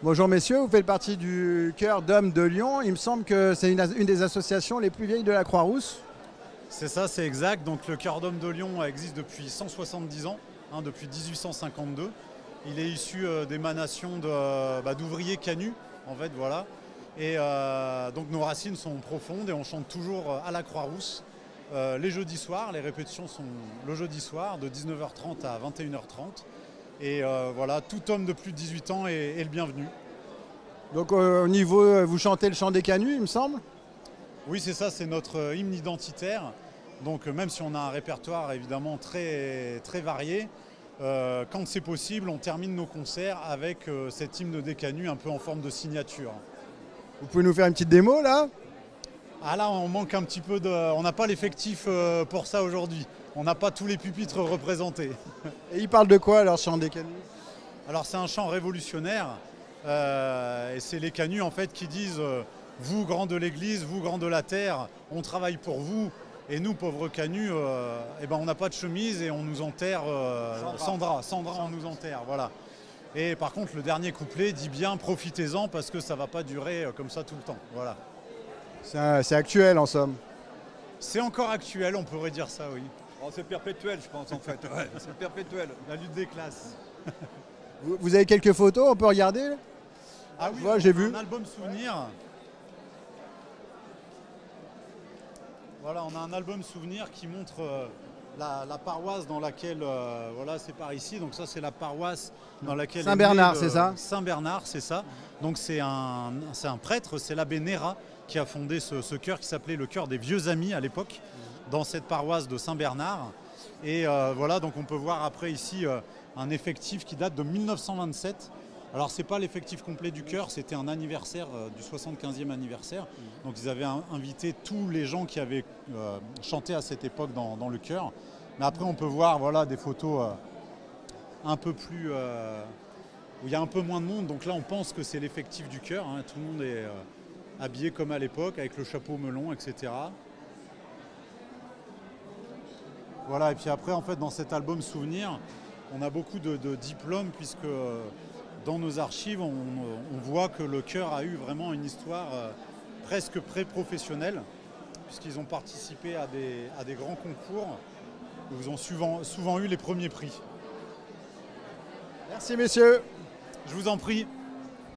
Bonjour messieurs, vous faites partie du Chœur d'Hommes de Lyon. Il me semble que c'est une des associations les plus vieilles de la Croix-Rousse. C'est ça, c'est exact. Donc le Chœur d'Hommes de Lyon existe depuis 170 ans, depuis 1852. Il est issu d'émanations d'ouvriers canuts, en fait, voilà. Et donc nos racines sont profondes et on chante toujours à la Croix-Rousse. Les jeudis soirs, les répétitions sont le jeudi soir de 19h30 à 21h30. Et voilà, tout homme de plus de 18 ans est le bienvenu. Donc au niveau, vous chantez le chant des canuts, il me semble. Oui, c'est ça, c'est notre hymne identitaire. Donc même si on a un répertoire évidemment très, très varié, quand c'est possible, on termine nos concerts avec cet hymne des canuts un peu en forme de signature. Vous pouvez nous faire une petite démo là? Ah là, on manque un petit peu de... On n'a pas l'effectif pour ça aujourd'hui. On n'a pas tous les pupitres représentés. Et il parle de quoi alors, chant des canuts? Alors c'est un chant révolutionnaire. Et c'est les canuts en fait qui disent vous, grands de l'église, vous, grands de la terre, on travaille pour vous. Et nous, pauvres canuts, on n'a pas de chemise et on nous enterre sans drap, on nous enterre, voilà. Et par contre, le dernier couplet dit bien profitez-en parce que ça ne va pas durer comme ça tout le temps, voilà. C'est actuel en somme. C'est encore actuel, on pourrait dire ça, oui. Oh, c'est perpétuel, je pense, en fait. Ouais, c'est perpétuel. La lutte des classes. Vous avez quelques photos, on peut regarder? Ah oui, ouais, j'ai vu. Un album souvenir. Voilà, on a un album souvenir qui montre la paroisse dans laquelle, voilà, c'est par ici. Donc ça, c'est la paroisse dans laquelle... Saint-Bernard, c'est ça? Saint-Bernard, c'est ça. Donc c'est un prêtre, c'est l'abbé Néra qui a fondé ce chœur qui s'appelait le chœur des vieux amis à l'époque, dans cette paroisse de Saint-Bernard. Et voilà, donc on peut voir après ici un effectif qui date de 1927. Alors c'est pas l'effectif complet du chœur, c'était un anniversaire du 75e anniversaire. Donc ils avaient invité tous les gens qui avaient chanté à cette époque dans le chœur. Mais après on peut voir voilà, des photos un peu plus... où il y a un peu moins de monde. Donc là on pense que c'est l'effectif du chœur. Hein. Tout le monde est habillé comme à l'époque, avec le chapeau melon, etc. Voilà, et puis après en fait dans cet album souvenir, on a beaucoup de diplômes puisque... dans nos archives, on voit que le chœur a eu vraiment une histoire presque pré-professionnelle, puisqu'ils ont participé à des grands concours où ils ont souvent eu les premiers prix. Merci messieurs. Je vous en prie.